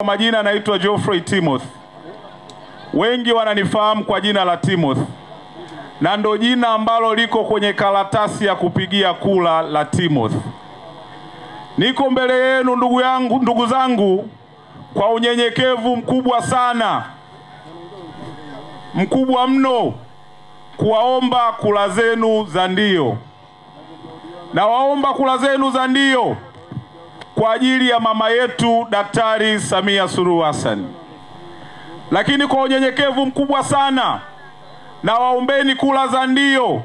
Kwa majina naitwa Geoffrey Timothy. Wengi wananifahamu kwa jina la Timothy. Na ndo jina ambalo liko kwenye karatasi ya kupigia kula la Timothy. Niko mbele yenu ndugu zangu kwa unyenyekevu mkubwa sana. Mkubwa mno, kuwaomba kula zenu za ndio. Na waomba kula zenu za ndio kwa ajili ya mama yetu Daktari Samia Suluhu Hassan. Lakini kwa unyenyekevu mkubwa sana, na waombeni kula za ndio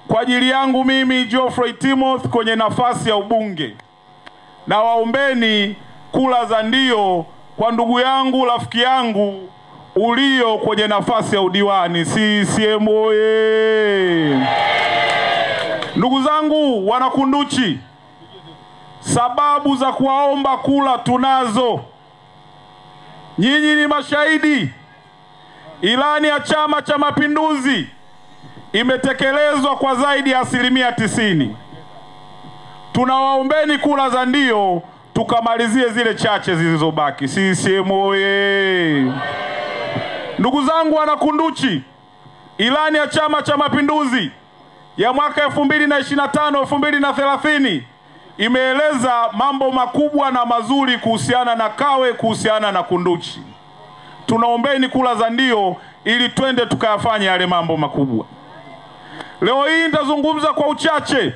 kwa ajili yangu mimi Geoffrey Timothy kwenye nafasi ya ubunge. Na waombeni kula za ndio kwa ndugu yangu, rafiki yangu ulio kwenye nafasi ya udiwani. CCM oye! Ndugu zangu wanakunduchi, sababu za kuwaomba kula tunazo. Nyinyi ni mashahidi. Ilani ya Chama cha Mapinduzi imetekelezwa kwa zaidi ya 90%. Tunawaombeni kula za ndio tukamalizie zile chache zilizobaki. CCM oye! Ndugu zangu wanakunduchi, ilani ya Chama cha Mapinduzi ya mwaka 2025-2030 imeeleza mambo makubwa na mazuri kuhusiana na Kawe, kuhusiana na Kunduchi. Tunaombeni kula za ndio ili twende tukayafanye yale mambo makubwa. Leo hii nitazungumza kwa uchache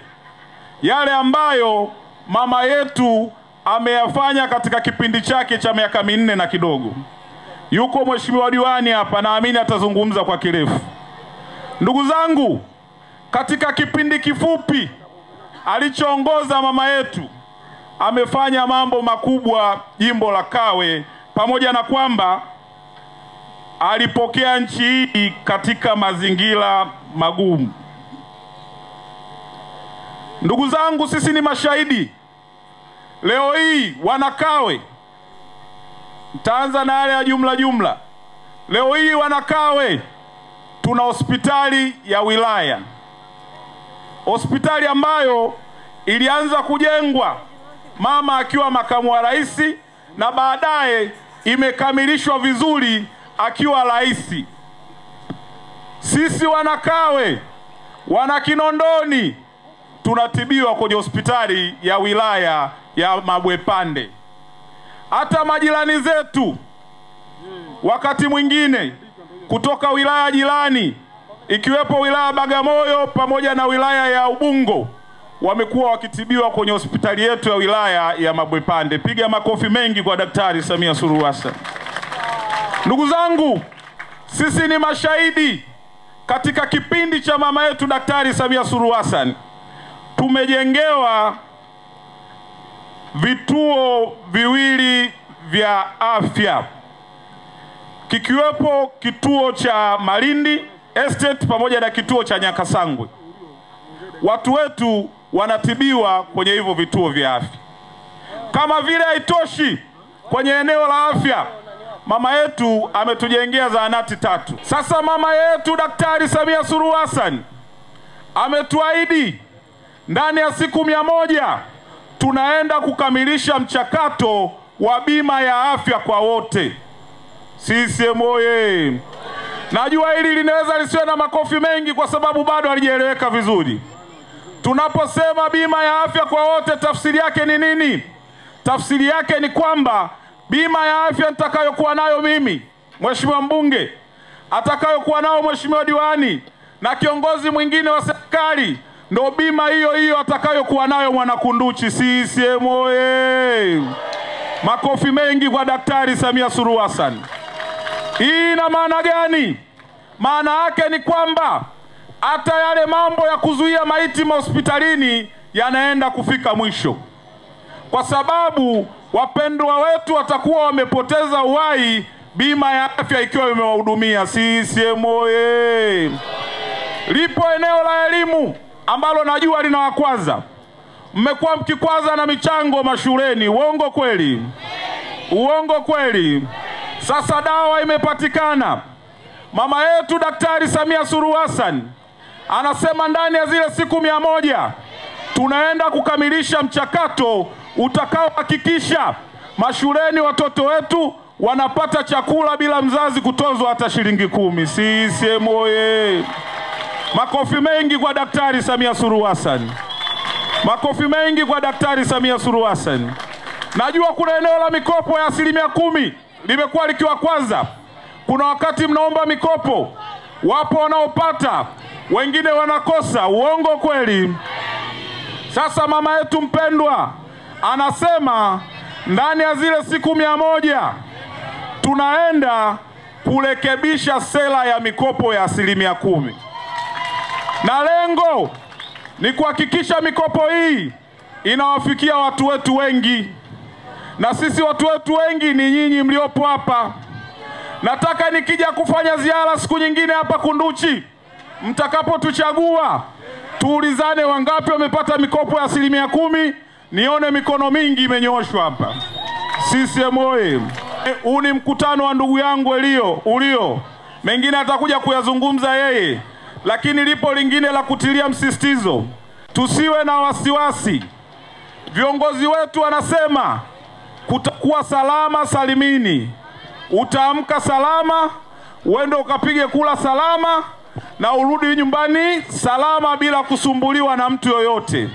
yale ambayo mama yetu ameyafanya katika kipindi chake cha miaka 4 na kidogo. Yuko mheshimiwa diwani hapa, naamini atazungumza kwa kirefu. Ndugu zangu, katika kipindi kifupi alichoongoza mama yetu, amefanya mambo makubwa jimbo la Kawe, pamoja na kwamba alipokea nchi hii katika mazingira magumu. Ndugu zangu, sisi ni mashahidi. Leo hii wanakawe, nitaanza na yale ya jumla. Leo hii wanakawe tuna hospitali ya wilaya. Hospitali ambayo ilianza kujengwa mama akiwa makamu wa rais, na baadaye imekamilishwa vizuri akiwa rais. Sisi wanakawe, wana Kinondoni, tunatibiwa kwenye hospitali ya wilaya ya Mabwepande. Hata majirani zetu wakati mwingine kutoka wilaya jirani, ikiwepo wilaya Bagamoyo pamoja na wilaya ya Ubungo, wamekuwa wakitibiwa kwenye hospitali yetu ya wilaya ya Mabwepande. Piga makofi mengi kwa Daktari Samia Suluhu Hassan. Ndugu zangu, sisi ni mashahidi. Katika kipindi cha mama yetu Daktari Samia Suluhu Hassan tumejengewa vituo viwili vya afya, kikiwepo kituo cha Malindi Estate pamoja na kituo cha Nyakasangwe. Watu wetu wanatibiwa kwenye hivyo vituo vya afya. Kama vile haitoshi, kwenye eneo la afya mama yetu ametujengea zahanati 3. Sasa mama yetu Daktari Samia Suluhu Hassan ametuahidi ndani ya siku 100 tunaenda kukamilisha mchakato wa bima ya afya kwa wote. CCM oye! Najua hili linaweza lisiwe na makofi mengi kwa sababu bado halijaeleweka vizuri. Tunaposema bima ya afya kwa wote, tafsiri yake ni nini? Tafsiri yake ni kwamba bima ya afya nitakayokuwa nayo mimi, mheshimiwa mbunge, atakayokuwa nao mheshimiwa diwani na kiongozi mwingine wa serikali, ndo bima hiyo hiyo atakayokuwa nayo mwanakunduchi. CCM oye! Makofi mengi kwa Daktari Samia Suluhu Hassan. Hii ina maana gani? Maana yake ni kwamba hata yale mambo ya kuzuia maiti hospitalini yanaenda kufika mwisho, kwa sababu wapendwa wetu watakuwa wamepoteza uhai, bima ya afya ikiwa imewahudumia. CCM oye! Lipo eneo la elimu ambalo najua linawakwaza. Mmekuwa mkikwaza na michango mashuleni. Uongo kweli? Uongo kweli? Sasa dawa imepatikana. Mama yetu Daktari Samia Suluhu Hassan anasema ndani ya zile siku 100 tunaenda kukamilisha mchakato utakaohakikisha Mashuleni watoto wetu wanapata chakula bila mzazi kutozwa hata shilingi 10. CCM oye! Makofi mengi kwa Daktari Samia Suluhu Hassan. Makofi mengi kwa Daktari Samia Suluhu Hassan. Najua kuna eneo la mikopo ya 10% limekuwa likiwa kwanza. Kuna wakati mnaomba mikopo, wapo wanaopata, wengine wanakosa. Uongo kweli? Sasa mama yetu mpendwa anasema ndani ya zile siku 100 tunaenda kurekebisha sera ya mikopo ya 10%. Na lengo ni kuhakikisha mikopo hii inawafikia watu wetu wengi. Na sisi watu wetu wengi ni nyinyi mliopo hapa. Nataka nikija kufanya ziara siku nyingine hapa Kunduchi, mtakapotuchagua tuulizane wangapi wamepata mikopo ya 10%, nione mikono mingi imenyoshwa hapa. CCM oye! Huu ni mkutano wa ndugu yangu Ulio. Mengine atakuja kuyazungumza yeye, lakini lipo lingine la kutilia msisitizo. Tusiwe na wasiwasi. Viongozi wetu wanasema kutakuwa salama salimini. Utaamka salama, uende ukapige kula salama, na urudi nyumbani salama bila kusumbuliwa na mtu yoyote.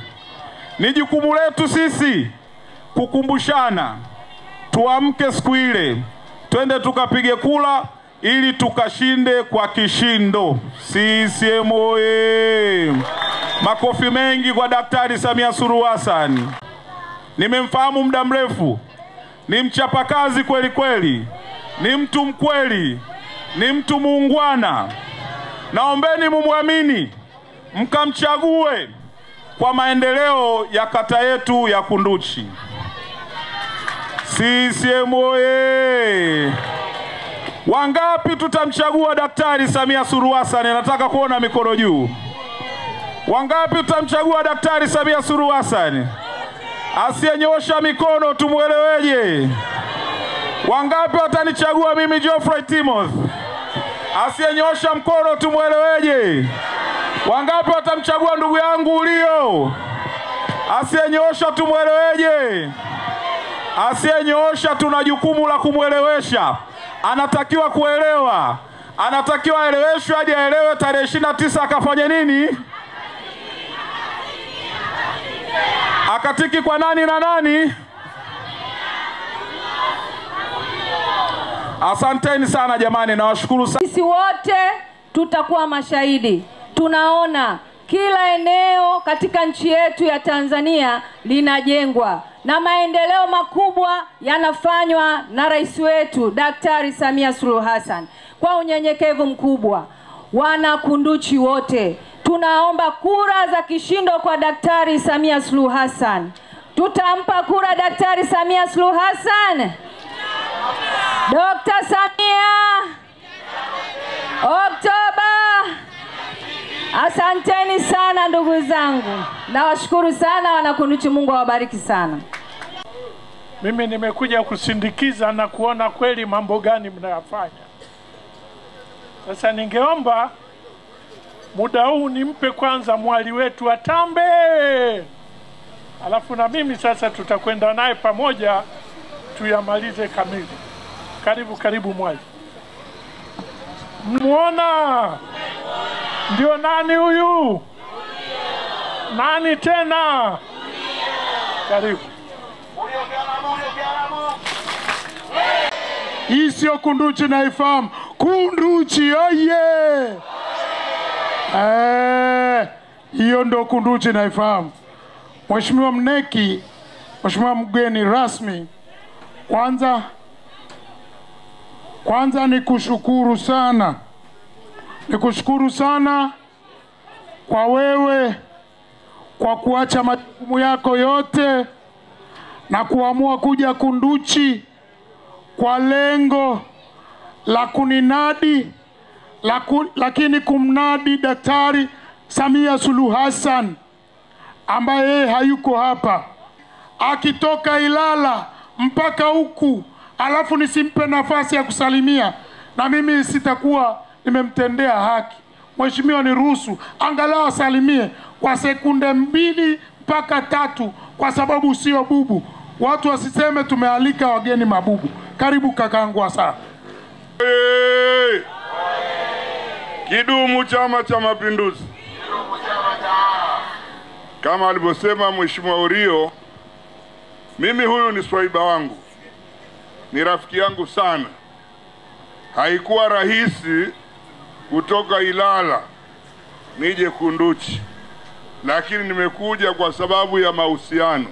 Ni jukumu letu sisi kukumbushana. Tuamke siku ile, twende tukapige kula ili tukashinde kwa kishindo. CCM oye! Makofi mengi kwa Daktari Samia Suluhu Hassan. Nimemfahamu muda mrefu. Ni mchapakazi kweli kweli. Ni mtu mkweli. Ni mtu muungwana. Naombeni mumwamini, mkamchague kwa maendeleo ya kata yetu ya Kunduchi. CCM oye! Wangapi tutamchagua Daktari Samia Suluhu Hassan? Nataka kuona mikono juu. Wangapi tutamchagua Daktari Samia Suluhu Hassan? Asiyenyosha mikono tumueleweje? Wangapi watanichagua mimi Geoffrey Timothy? Asiyenyosha mkono tumueleweje? Wangapi watamchagua ndugu yangu Ulio? Asiyenyosha tumueleweje? Asiyenyosha tuna jukumu la kumuelewesha. Anatakiwa kuelewa. Anatakiwa aeleweshwe hadi aelewe tarehe 29 akafanya nini? Akatiki kwa nani na nani? Asanteni sana jamani, nawashukuru sana. Sisi wote tutakuwa mashahidi. Tunaona kila eneo katika nchi yetu ya Tanzania linajengwa na maendeleo makubwa yanafanywa na rais wetu Daktari Samia Suluhu Hassan. Kwa unyenyekevu mkubwa, wana Kunduchi wote tunaomba kura za kishindo kwa Daktari Samia Suluhu Hassan. Tutampa kura Daktari Samia Suluhu Hassan. Dr. Samia Oktoba. Asanteni sana ndugu zangu. Nawashukuru sana wana Kunduchi, Mungu awabariki sana. Mimi nimekuja kusindikiza na kuona kweli mambo gani mnayafanya. Sasa ningeomba muda huu nimpe kwanza mwali wetu atambe. Alafu na mimi sasa tutakwenda naye pamoja tuyamalize kamili. Karibu mwali. Muona? Ndio nani huyu? Nani tena? Karibu. Hii sio Kunduchi naifahamu. Kunduchi oye! Hiyo ndo Kunduchi naifahamu. Mheshimiwa Mneki, Mheshimiwa mgeni rasmi, kwanza nikushukuru sana. Nikushukuru sana kwa wewe kwa kuacha majukumu yako yote na kuamua kuja Kunduchi kwa lengo la kuninadi lakini kumnadi Daktari Samia Suluhu Hassan ambaye yeye hayuko hapa, akitoka Ilala mpaka huku, alafu nisimpe nafasi ya kusalimia, na mimi sitakuwa nimemtendea haki. Mheshimiwa, niruhusu angalau asalimie kwa sekunde 2 mpaka 3, kwa sababu sio bubu. watu wasiseme tumealika wageni mabubu. Karibu kakangu Hassan. Kidumu Chama cha Mapinduzi! Kama alivyosema Mheshimiwa Urio, mimi huyu ni swaiba wangu, ni rafiki yangu sana. Haikuwa rahisi kutoka Ilala nije Kunduchi, lakini nimekuja kwa sababu ya mahusiano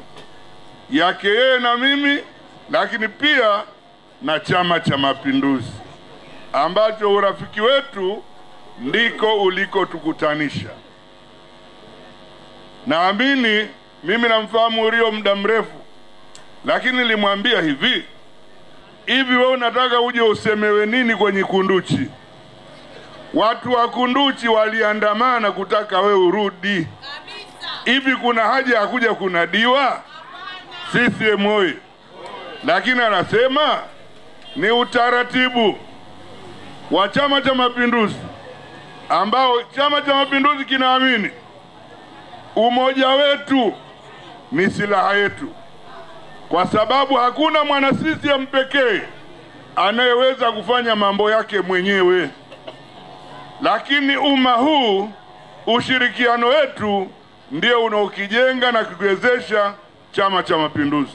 yake yeye na mimi, lakini pia na Chama cha Mapinduzi, ambacho urafiki wetu ndiko ulikotukutanisha. Naamini mimi namfahamu Urio muda mrefu, lakini nilimwambia hivi wewe unataka uje usemewe nini kwenye Kunduchi? Watu wa Kunduchi waliandamana kutaka wewe urudi. Hivi kuna haja ya kuja kunadiwa? CCM oyee! Lakini anasema ni utaratibu wa Chama cha Mapinduzi, ambao Chama cha Mapinduzi kinaamini umoja wetu ni silaha yetu, kwa sababu hakuna mwana CCM pekee anayeweza kufanya mambo yake mwenyewe. Lakini umma huu, ushirikiano wetu ndio unaokijenga na kukiwezesha Chama cha Mapinduzi.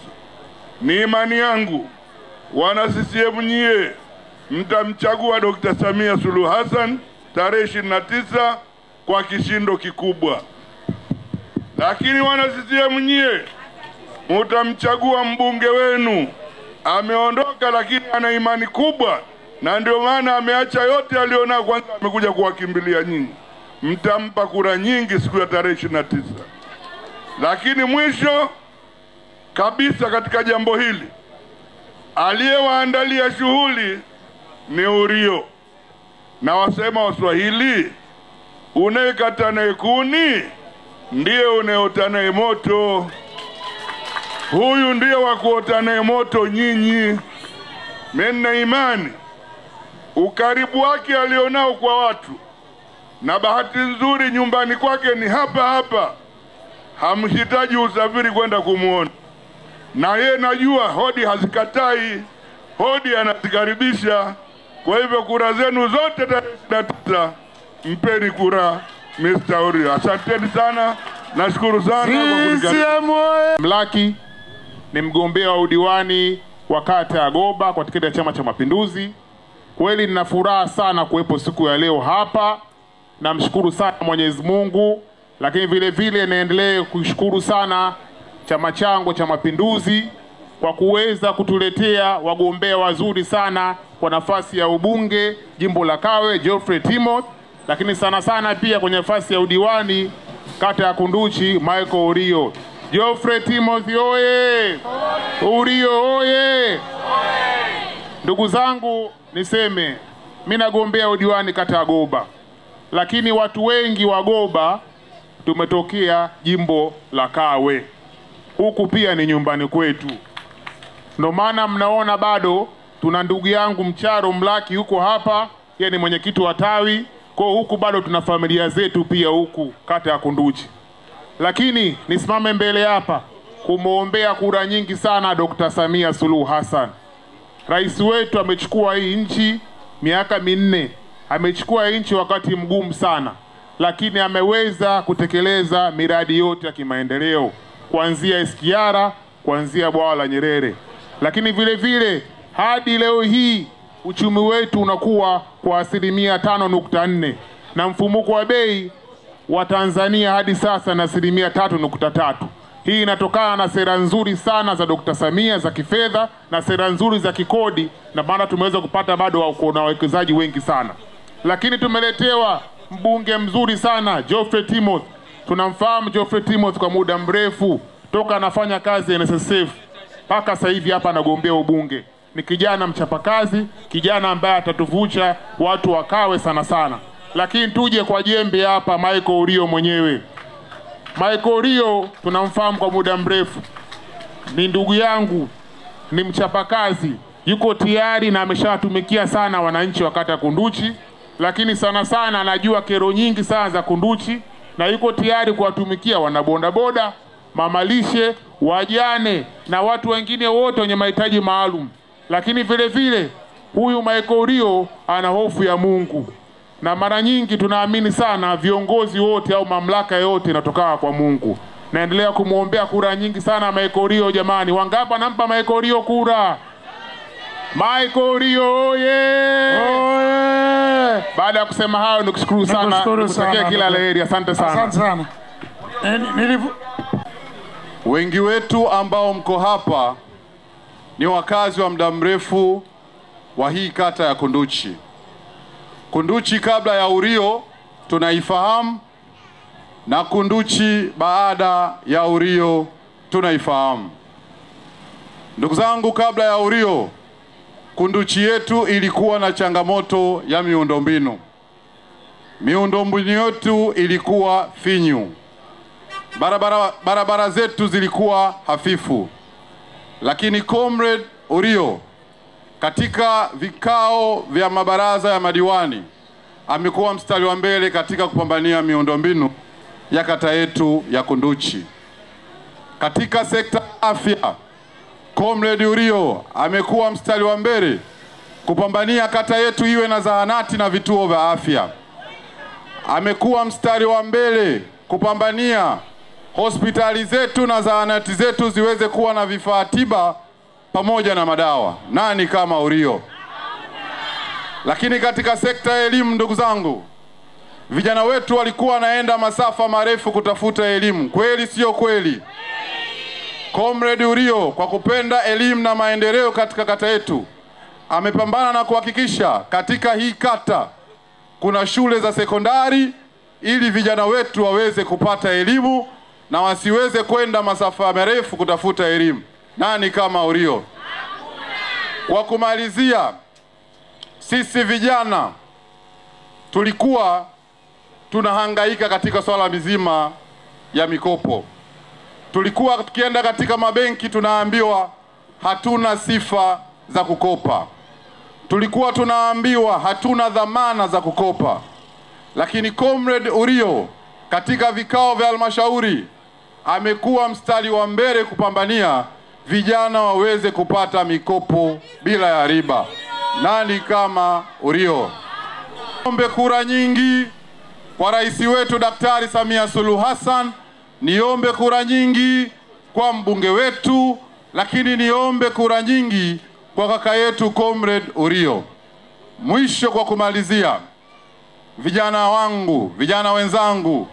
Ni imani yangu wana CCM nyie mtamchagua Dr. Samia Suluhu Hassan tarehe 29 kwa kishindo kikubwa. Lakini wana CCM nyie mtamchagua mbunge wenu, ameondoka lakini ana imani kubwa, na ndio maana ameacha yote alionao, kwanza amekuja kuwakimbilia nyinyi. Mtampa kura nyingi siku ya tarehe 29. Lakini mwisho kabisa katika jambo hili, aliyewaandalia shughuli ni Urio, na wasema Waswahili, unayekata naye kuni ndiye unayeota naye moto. Huyu ndiye wa kuota naye moto nyinyi. Mimi na imani ukaribu wake alionao kwa watu, na bahati nzuri nyumbani kwake ni hapa hapa, hamhitaji usafiri kwenda kumuona. Na yeye najua hodi hazikatai, hodi anazikaribisha. Kwa hivyo kura zenu zote tarehe 29 mpeni kura Mr. Urio. Asanteni sana, nashukuru sana kwa kunikaribisha. Mlaki ni mgombea wa udiwani wa kata ya Goba kwa tiketi ya Chama cha Mapinduzi. Kweli nina furaha sana kuwepo siku ya leo hapa. Namshukuru sana Mwenyezi Mungu, lakini vile vile naendelee kushukuru sana chama changu cha Mapinduzi kwa kuweza kutuletea wagombea wazuri sana kwa nafasi ya ubunge jimbo la Kawe, Geoffrey Timothy, lakini sana pia kwenye nafasi ya udiwani kata ya Kunduchi, Michael Urio. Geoffrey Timothy oye! Urio oye! Ndugu zangu, niseme mimi nagombea udiwani kata ya Goba, lakini watu wengi wa Goba tumetokea jimbo la Kawe. Huku pia ni nyumbani kwetu. Ndio maana mnaona bado tuna ndugu yangu Mcharo Mlaki huko hapa, yeye ni mwenyekiti wa tawi. Kwa huku bado tuna familia zetu pia huku kata ya Kunduchi. Lakini nisimame mbele hapa kumuombea kura nyingi sana Dr. Samia Suluhu Hassan. Rais wetu amechukua hii nchi miaka 4. Amechukua hii nchi wakati mgumu sana, lakini ameweza kutekeleza miradi yote ya kimaendeleo, kuanzia SGR, kuanzia bwawa la Nyerere. Lakini vile vile hadi leo hii uchumi wetu unakuwa kwa 5.4 na mfumuko wa bei wa Tanzania hadi sasa na 3.3. Hii inatokana na sera nzuri sana za Dr. Samia za kifedha na sera nzuri za kikodi, na maana tumeweza kupata bado na wawekezaji wengi sana. Lakini tumeletewa mbunge mzuri sana Geoffrey Timothy. Tunamfahamu Geoffrey Timothy kwa muda mrefu, toka anafanya kazi ya NSSF mpaka sasa hivi hapa anagombea ubunge. Ni kijana mchapakazi, kijana ambaye atatuvucha watu wa Kawe sana. Lakini tuje kwa jembe hapa Michael Urio mwenyewe. Michael Urio tunamfahamu kwa muda mrefu. Ni ndugu yangu, ni mchapakazi, yuko tayari na ameshatumikia sana wananchi wa kata Kunduchi, lakini sana anajua kero nyingi sana za Kunduchi na yuko tayari kuwatumikia wanabodaboda, mamalishe, wajane na watu wengine wote wenye mahitaji maalum. Lakini vile vile huyu Michael Urio ana hofu ya Mungu, na mara nyingi tunaamini sana viongozi wote au mamlaka yote inatoka kwa Mungu. Naendelea kumuombea kura nyingi sana Michael Urio. Jamani, wangapi anampa Michael Urio kura? Michael Urio oye! Baada ya kusema hayo, nikushukuru sana, nikutakia kila laheri. Asante sana. Asante sana. Wengi wetu ambao mko hapa ni wakazi wa muda mrefu wa hii kata ya Kunduchi. Kunduchi kabla ya Urio tunaifahamu, na Kunduchi baada ya Urio tunaifahamu. Ndugu zangu, kabla ya Urio Kunduchi yetu ilikuwa na changamoto ya miundombinu. Miundombinu yetu ilikuwa finyu. Barabara zetu zilikuwa hafifu. Lakini Comrade Urio katika vikao vya mabaraza ya madiwani amekuwa mstari wa mbele katika kupambania miundombinu ya kata yetu ya Kunduchi. Katika sekta afya, Comrade Urio amekuwa mstari wa mbele kupambania kata yetu iwe na zahanati na vituo vya afya. Amekuwa mstari wa mbele kupambania hospitali zetu na zahanati zetu ziweze kuwa na vifaa tiba pamoja na madawa. Nani kama Urio? Lakini katika sekta ya elimu, ndugu zangu, vijana wetu walikuwa wanaenda masafa marefu kutafuta elimu. Kweli sio kweli? Comrade Urio kwa kupenda elimu na maendeleo katika kata yetu amepambana na kuhakikisha katika hii kata kuna shule za sekondari ili vijana wetu waweze kupata elimu na wasiweze kwenda masafa marefu kutafuta elimu. Nani kama Urio? Kwa kumalizia, sisi vijana tulikuwa tunahangaika katika swala mzima ya mikopo. Tulikuwa tukienda katika mabenki tunaambiwa hatuna sifa za kukopa. Tulikuwa tunaambiwa hatuna dhamana za kukopa. Lakini Comrade Urio katika vikao vya halmashauri amekuwa mstari wa mbele kupambania vijana waweze kupata mikopo bila ya riba. Nani kama Urio? Niombe kura nyingi kwa rais wetu Daktari Samia Suluhu Hassan, niombe kura nyingi kwa mbunge wetu, lakini niombe kura nyingi kwa kaka yetu Comrade Urio. Mwisho kwa kumalizia, vijana wangu, vijana wenzangu,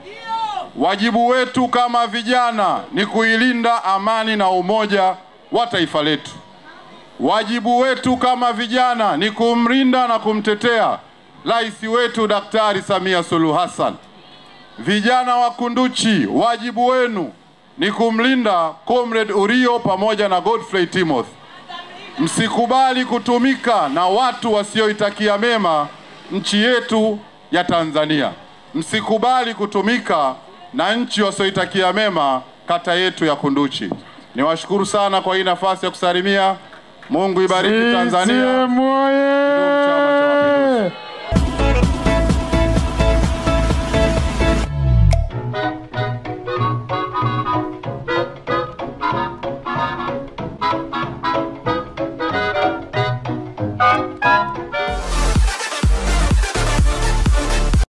wajibu wetu kama vijana ni kuilinda amani na umoja wa taifa letu. Wajibu wetu kama vijana ni kumlinda na kumtetea rais wetu Daktari Samia Suluhu Hassan. Vijana wa Kunduchi, wajibu wenu ni kumlinda Comrade Urio pamoja na Godfrey Timothy. Msikubali kutumika na watu wasioitakia mema nchi yetu ya Tanzania. Msikubali kutumika na nchi wasioitakia mema kata yetu ya Kunduchi. Niwashukuru sana kwa hii nafasi ya kusalimia. Mungu ibariki Tanzania. CCM oye!